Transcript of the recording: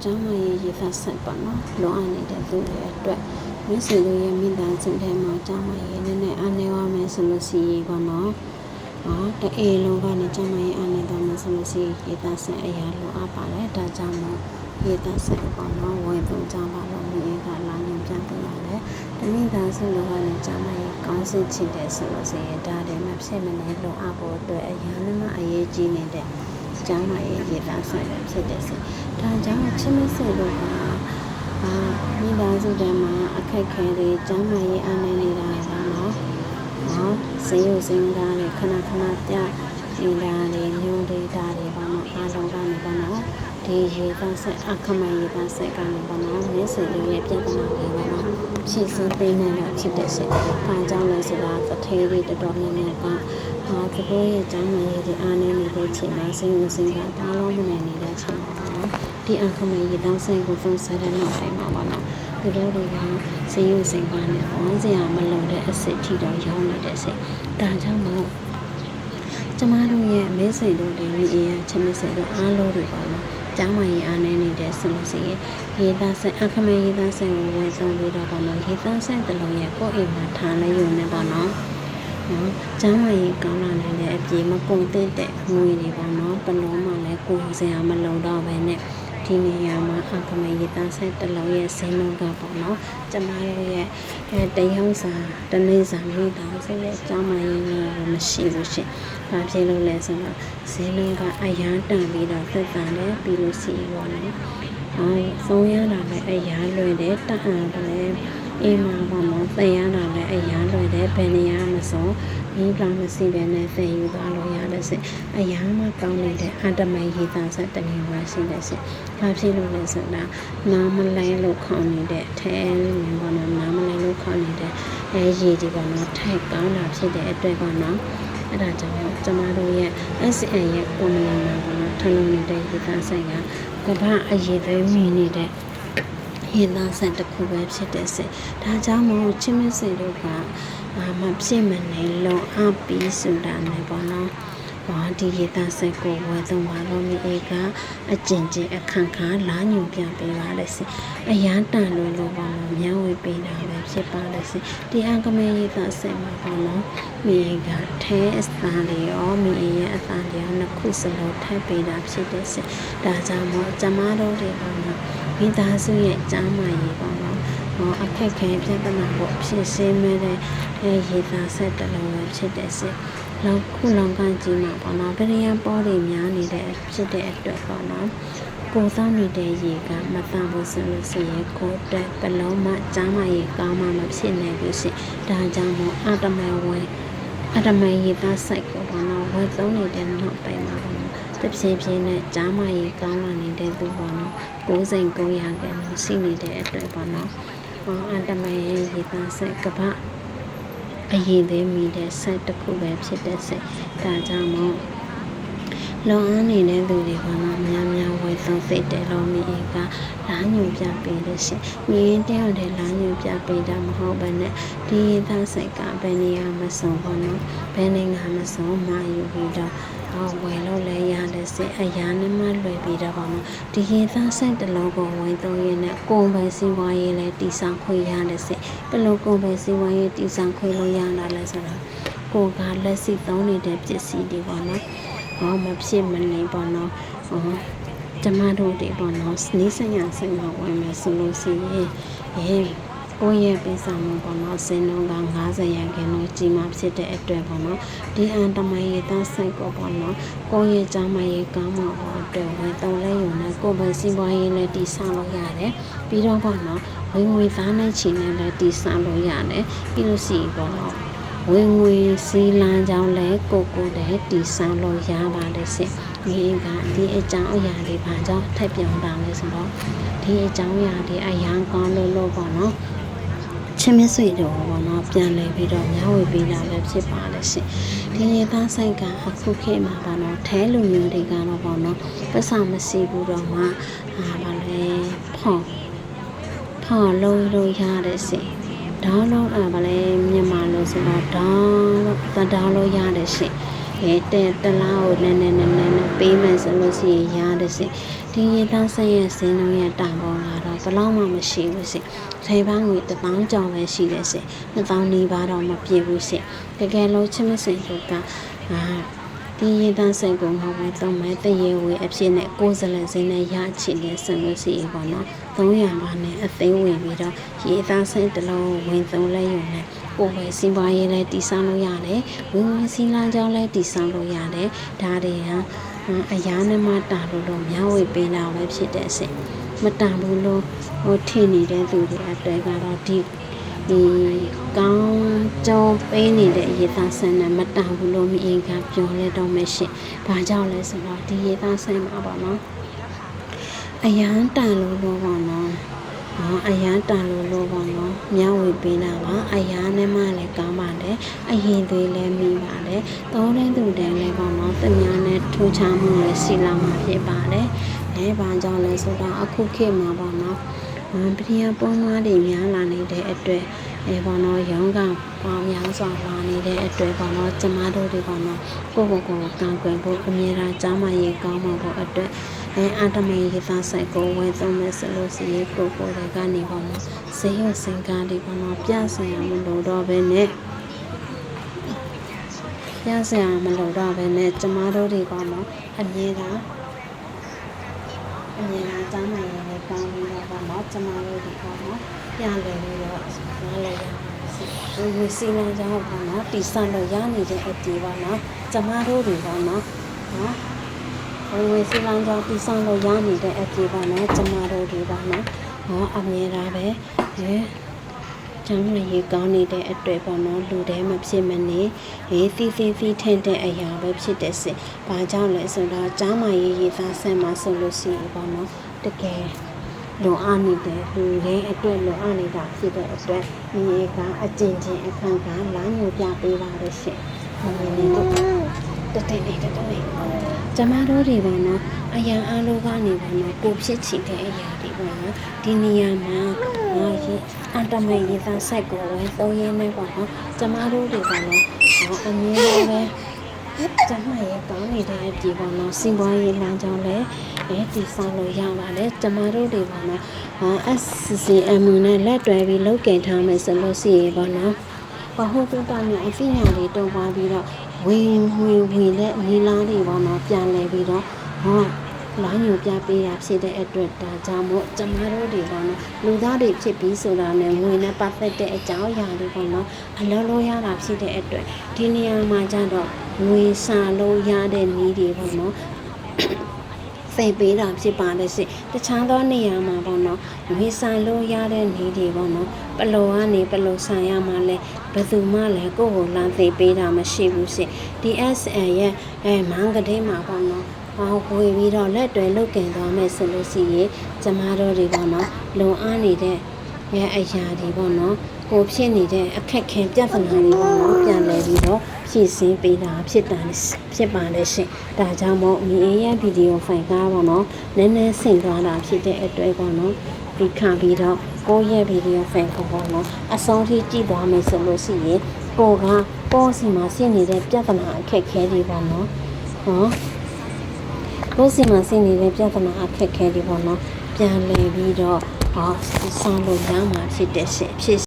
ကြားမှာရေးသားဆက်ပါနော်လောအပ်နေတဲ့သူတွေအတွက်မိတ်ဆွေတို့ရဲ့မိသားစုထဲမှာကြားမှာရေးနဲ့အားနေရမယ်ဆိုလို့ရှိရင်ပေါ့နော်တအေးလုံးကနေကြားမှာရေးအားနေတော့မယ်ဆိုလို့ရှိရင်ရေးသားဆက်အရာလောအပ်ပါတယ်ဒါကြောင့်မို့ရေးသားဆက်ပေါ့နော်ဝယ်သုံးကြပါလို့မိအေးကလာညွှန်ပြပေးရတယ်တမိသားစုလုံးကနေကြားမှာရေးကောင်းစစ်ချင်တယ်ဆိုလို့ရှိရင်ဒါတွေမဖြစ်မနေလောအပ်ဖို့အတွက်အရာနဲ့မှအရေးကြီးနေတဲ့ကြားမှာရေးသားဆက်ဖြစ်တယ်ဆိုဒါကြောင့်ချင်းမစစ်လို့ကမိသားစုထဲမှာအခက်ခဲတွေကြားမှာရေးအားနေနေတာပါနော်ဆေးရုံစင်းကားတွေခဏခဏပြနေတာတွေညွှန်ဒေတာတွေပါနော်အားလုံးကနေပါနော်ဒီရေးသားဆက်အခမဲ့ရေးသားဆက်ကနေပါနော်မျက်စိလေးရဲ့ပြဿနာတွေပါနော်ဖြည့်ဆည်းပေးနိုင်တာဖြစ်တဲ့ဆက်ဘာကြောင့်လဲဆိုတာတထေးတွေတော်တော်များများကသူတို့ရဲ့ကြားမှာရေးတွေအားနေနေတဲ့ချိန်မှာဆေးရုံစင်းကားဘာလို့မနိုင်နေတဲ့ချိန်မှာနော်ဒီအခမဲ့ရေးသားဆက်ကိုသုံးစားတဲ့နောက်ပိုင်းမှာပါနော်သူတို့တွေကဆေးရုံစင်ကားနဲ့ဝန်စရာမလုံတဲ့အစ်စ်ထီတော့ရောက်နေတဲ့စိတ်ဒါကြောင့်မို့ကျမတို့ရဲ့မဲစိတ်တို့တွေအေးရချစ်မစိတ်တို့အားလုံးတွေပါလို့ကျောင်းမကြီးအားနေနေတဲ့ဆိုလို့ရှိရင်ရေးသားဆက်အခမဲ့ရေးသားဆက်ကိုဝယ်ဆောင်ပြီးတော့ပါလို့ရေးသားဆက်တလုံးရဲ့ကိုယ့်အိမ်မှာထားလိုက်ရုံနဲ့ပါနော်ကျောင်းမကြီးကောင်းလာနေတဲ့အပြေမကုန်တဲ့ငွေတွေပါနော်ပလုံးမှလည်းကိုယ်စရာမလုံတော့ပဲနဲ့ဒီနေရာမှာအခမဲ့ရေးသားဆက်တလုံးရဲ့ဈေးနှုန်းကပေါ့နော်ကျမတို့ရဲ့တရုံစာတနေ့စာမိသားစုရဲ့ကျောင်းမကြီးလည်းမရှိဘူးရှင်။ဘာဖြစ်လို့လဲဆိုတော့ဈေးနှုန်းကအရန်တန်ပြီးတော့သက်သာတယ်ပြီးလို့ရှိရင်ပေါ့နော်။ဆုံးရတာလည်းအရန်လွယ်တယ်တအံလည်းအိမ်မှာပေါ့နော်သင်ရတာလည်းအရန်လွယ်တယ်ဘယ်နေရာမှာဆိုဒီလောင်မရှိဘဲနဲ့သင်ယူသွားလို့ရတယ်စစ်အရန်မှကောင်းနေတဲ့အတ္တမရေးသားဆက်တမျိုးပါရှိတယ်စစ်ဘာဖြစ်လို့လဲဆိုတာနားမလဲလို့ခေါင်းနေတဲ့ထဲမျိုးပေါ့နော်နားမလဲလို့ခေါင်းနေတဲ့ရေးဒီပေါ့နော်ထိုက်ကောင်းတာဖြစ်တဲ့အတွက်ပေါ့နော်အဲ့ဒါကြောင့်ကျမတို့ရဲ့ SN ရဲ့ကွန်မြူနတီမှာပေါ့နော်ထလုံးနေတဲ့ရေးသားဆိုင်ကကမ္ဘာအရေးသွေးမြင်နေတဲ့ရေးသားဆက်တစ်ခုပဲဖြစ်တဲ့စစ်ဒါကြောင့်မို့ချင်းမစိတို့ကမဖြစ်မနေလုံအပ်ပြီးဆိုတာနဲ့ပေါ့နော်ဒီရေးသားဆက်ကိုဝယ်သုံးပါတော့မိအေကအကျင့်ချင်းအခန့်ခါလာညွန်ပြပေးပါလေစစ်အရန်တန်လို့ပေါ့နော်မျောဝေပေးတာပဲဖြစ်ပါလေစစ်ဒီအကမဲရေးသားဆက်မှာပေါ့နော်မိအေကထဲအစံလေးရောမိအေရဲ့အစံလေးရောနှစ်ခုစလုံးထပ်ပေးတာဖြစ်တဲ့စစ်ဒါကြောင့်မို့ကျမတို့တွေပေါ့နော်မိသားစုရဲ့ကြားမှာရေးပေါ့နော်အခက်ခဲပြဿနာကိုဖြစ်ရှင်းမဲ့တဲ့ရေးသားဆက်တလုံးပဲဖြစ်တဲ့စစ်လောက်ခုလောင်ကန်ကြီးမှာပေါ့နော်ဗရိယပေါ်တွေများနေတဲ့ဖြစ်တဲ့အတွက်ပေါ့နော်ကိုစားနေတဲ့ရေကမတန်ဘူးဆိုလို့ရှိရင်ကိုတက်ပလုံးမကြားမရေကောင်းမှမဖြစ်နိုင်ဘူးရှိဒါကြောင့်မို့အတ္တမရေသားစိုက်ကိုပေါ့နော်ဝယ်သုံးနေတဲ့နောက်ပိုင်းမှာပေါ့နော်တဖြည်းဖြည်းနဲ့ကြားမရေကောင်းလာနေတဲ့သူပေါ့နော်900ရာခိုင်နှုန်းရှိနေတဲ့အတွက်ပေါ့နော်အတ္တမရေသားစိုက်ကပ္ပအရေးသေးမိတဲ့ဆက်တစ်ခုပဲဖြစ်တဲ့ဆက်ဒါကြောင့်မို့လောအားနေတဲ့သူတွေကတော့များဝယ်သုံးစိတ်တယ်လို့မိအေကလာညွန်ပြပေးလို့ရှိမိရင်တယောက်တည်းလာညွန်ပြပေးတာမဟုတ်ဘဲနဲ့ဒီသားစိတ်ကဘယ်နေရာမဆုံးဘောနော်ဘယ်နိုင်ငံမဆုံးမယူပြီးတော့ဝယ်လို့လည်းရတဲ့စိတ်အရာနဲ့မှလွယ်ပြီးတော့ပေါ့နော်ဒီရေသားစိတ်တလုံးကိုဝယ်သုံးရင်းနဲ့ကိုယ်ပဲစီးပွားရေးလည်းတည်ဆောင်ခွင့်ရတဲ့စိတ်ဘယ်လိုကိုယ်ပဲစီးပွားရေးတည်ဆောင်ခွင့်လို့ရတာလဲဆိုတော့ကိုယ်ကလက်ရှိသုံးနေတဲ့ပစ္စည်းတွေပေါ့နော်မဖြစ်မနေပေါ့နော်ကျမတို့တွေပေါ့နော်နေဆိုင်ရဆိုင်မှာဝယ်မယ်ဆိုလို့ရှိရင်ကိုယ့်ရဲ့ပေးဆောင်မှုပေါ့နော်စင်လုံးက90ရာခိုင်နှုန်းကြီးမှဖြစ်တဲ့အတွက်ပေါ့နော်ဒီအန်တမရေးသားစိုက်ကိုပေါ့နော်ကိုယ့်ရဲ့ကျောင်းမရေးကောင်းမှုပေါ့အတွက်ဝယ်သုံးလဲရုံနဲ့ကိုယ်ပဲစီးပွားရေးနဲ့တည်ဆောက်လို့ရတယ်ပြီးတော့ပေါ့နော်ဝင်ငွေသားနဲ့ချီနဲ့လည်းတည်ဆောက်လို့ရတယ်ပြီးလို့ရှိရင်ပေါ့နော်ဝင်ငွေစီလန်းကြောင်းလဲကိုတည်းတည်ဆောက်လို့ရပါတယ်စစ်ဒီကဒီအကြောင်းအရာတွေဘာကြောင့်ထပ်ပြောင်းတာလဲဆိုတော့ဒီအကြောင်းအရာတွေအရန်ကောင်းလို့ပေါ့နော်ချင်းမဆွေတော့ပေါ့နော်ပြန်လဲပြီးတော့မျှဝေပေးတာလည်းဖြစ်ပါလေရှင်ဒီရေသားဆိုင်ကအခုခေတ်မှာပေါ့နော်ထဲလူမျိုးတွေကတော့ပေါ့နော်ပတ်စံမရှိဘူးတော့မှဗာလဲဖော်လို့ရတဲ့ရှင်ဒေါင်းလို့ဗာလဲမြန်မာလို့ဆိုတော့ဒေါင်းလို့ရတယ်ရှင်တလားကိုနည်းပေးမယ်ဆိုလို့ရှိရင်ရတယ်ရှင် ဒီရေသားဆက်ရဲ့ဈေးနှုန်းရဲ့တန်ဖိုးကတော့ဘယ်လောက်မှမရှိဘူးရှင်ထဲပန်းငွေ1000ကျော်ပဲရှိတယ်ရှင်2000နီးပါးတော့မပြည့်ဘူးရှင်တကယ်လို့ချစ်မစင်တို့ကဒီရေသားဆက်ကိုမဟုတ်ဘူးသုံးမဲ့တရေဝေအဖြစ်နဲ့60လဈေးနဲ့ရချင်နေဆိုလို့ရှိရင်ပေါ့နော်300ပါနဲ့အသိဝင်ပြီးတော့ရေသားဆက်တစ်လုံးဝင်သုံးလဲရုံနဲ့ကိုယ်ပဲစီးပွားရေးလည်းတည်ဆောက်လို့ရတယ်ဝင်စီးလမ်းကြောင်းလည်းတည်ဆောက်လို့ရတယ်ဒါတွေကအရာနဲ့မှတာလို့မျှဝေပေးတာပဲဖြစ်တဲ့စိမတန်ဘူးလို့ထင်နေတဲ့သူတွေအတွက်ကတော့ဒီကောင်းကြုံပေးနေတဲ့ရေသားဆန်းနဲ့မတန်ဘူးလို့မြင်ကပြောလဲတော့မရှိဘာကြောင့်လဲဆိုတော့ဒီရေသားဆန်းမှာပေါ့နော်အရန်တန်လို့ပေါ့နော်အရန်တန်လို့ပေါ့နော်မျှဝေပေးတာပါအရန်နဲ့မှလည်းကောင်းပါတယ်အရင်သွေးလည်းမိပါတယ်သုံးတဲ့သူတွေလည်းပေါ့နော်တမန်နဲ့ထူချမှုလည်းရှိလာမှာဖြစ်ပါတယ်ဘာကြောင့်လဲဆိုတော့အခုခေတ်မှာပေါ့နော်ပရိယာပုံသွားတွေများလာနေတဲ့အတွက်ပေါ့နော်ရောင်းကပေါင်းများစွာလာနေတဲ့အတွက်ပေါ့နော်ကျမတို့တွေပေါ့နော်ကိုယ့်ကိုယ်ကိုကောင်းကွယ်ဖို့အမြဲတမ်းကြားမရေးကောင်းမှာဖို့အတွက်အာတမရေသားဆိုင်ကိုဝယ်သုံးမယ်ဆိုလို့ရှိရင်ကိုယ်တွေကနေပေါ့နော်ဈေးရစင်ကားတွေပေါ့နော်ပြဆင်ရမလို့တော့ပဲနဲ့ပြဆင်ရမလို့တော့ပဲနဲ့ကျမတို့တွေပေါ့နော်အမြဲတမ်းကြားမရေးလည်းကောင်းပြီးတော့ပေါ့နော်ကျမတို့တွေပေါ့နော်ပြလဲလို့တော့နားလဲရဝီစီလန်ကြောင်းပေါ့နော်တီဆန်လို့ရနေတဲ့အတီးပေါ့နော်ကျမတို့တွေပေါ့နော်ဝီစီလန်ကြောင်းတီဆန်လို့ရနေတဲ့အတီးပေါ့နော်ကျမတို့တွေပေါ့နော်အမြဲတမ်းပဲကျမ်းမရေးကောင်းနေတဲ့အတွက်ပေါ့နော်လူတဲမဖြစ်မနေသီထင်တဲ့အရာပဲဖြစ်တဲ့စစ်ဘာကြောင့်လဲဆိုတော့ကျမ်းမရေးသားဆက်မှာဆိုလို့ရှိရင်ပေါ့နော်တကယ်လုံအားနေတဲ့လူတွေအတွက်လုံအားနေတာဖြစ်တဲ့အတွက်ဒီကအကျဉ်းချင်းအခန့်ကလမ်းညွှန်ပြပေးပါလို့ရှိရင်မင်းတို့တတိနေကျမတို့တွေပေါ့နော်အရာအလိုကနေပေါ့နော်ကိုဖြစ်ချင်တဲ့အရာတွေပေါ့နော်ဒီနေရာမှာအတမရေသားဆိုင်ကိုဝယ်သုံးရင်းနဲ့ပေါ့နော်ကျမတို့တွေပေါ့နော်အမြဲတမ်းကျမရဲ့ကောင်းနေတဲ့အပြေပေါ့နော်စီးပွားရေးလမ်းကြောင်းလည်းတည်ဆောက်လို့ရပါတယ်ကျမတို့တွေပေါ့နော်SCM နဲ့လက်တွဲပြီးလုပ်ကင်ထားမယ်ဆိုလို့ရှိရင်ပေါ့နော်ဘာဟုတ်တုတနဲ့အသိဉာဏ်လေးတုံးသွားပြီးတော့ဝင်တဲ့နီလာတွေပေါ့နော်ပြန်လဲပြီးတော့လိုင်းညိုပြပေးတာဖြစ်တဲ့အတွက်ဒါကြောင့်မို့ကျမတို့တွေပေါ့နော်လူသားတွေဖြစ်ပြီးဆိုတာနဲ့ငွေနဲ့ပတ်သက်တဲ့အကြောင်းအရာတွေပေါ့နော်အလုံးလို့ရတာဖြစ်တဲ့အတွက်ဒီနေရာမှာကျတော့ငွေစာလို့ရတဲ့နည်းတွေပေါ့နော်ဖေးပေးတာဖြစ်ပါတယ်ရှင်တခြားသောနေရာမှာပေါ့နော်ငွေစာလို့ရတဲ့နည်းတွေပေါ့နော်ပလောကနေပလောဆန်ရမှာလဲဘယ်သူမှလည်းကိုယ့်ကိုလမ်းသိပေးတာမရှိဘူးရှင် DSN ရဲ့မန်ကလေးမှာပေါ့နော်ဝေပြီးတော့လက်တွဲလုတ်ကင်သွားမယ်ဆိုလို့ရှိရင်ကျမတို့တွေပေါ့နော်လုံအားနေတဲ့အရာတွေပေါ့နော်ကိုဖြစ်နေတဲ့အခက်ခဲပြဿနာတွေပေါ့နော်ပြန်လည်ပြီးတော့ဖြည့်ဆင်းပေးတာဖြစ်ပါတယ်ရှင်ဒါကြောင့်မို့မင်းရဲ့ဗီဒီယိုဖိုင်ကားပေါ့နော်နည်းနည်းဆင်သွားတာဖြစ်တဲ့အတွက်ပေါ့နော်ဒီခံပြီးတော့ကိုရဲ့ဗီဒီယိုဖိုင်ကိုပေါ့နော်အဆုံးထိကြည့်သွားမယ်ဆိုလို့ရှိရင်ကိုကပေါ်စီမှာရှင်းနေတဲ့ပြဿနာအခက်ခဲတွေပေါ့နော်ကိုယ်စီမှာဆင်းနေတဲ့ပြဿနာအခက်ခဲတွေပေါ့နော်ပြန်လည်ပြီးတော့ဆောင်းလို့ရမှာဖြစ်တဲ့ဖြစ်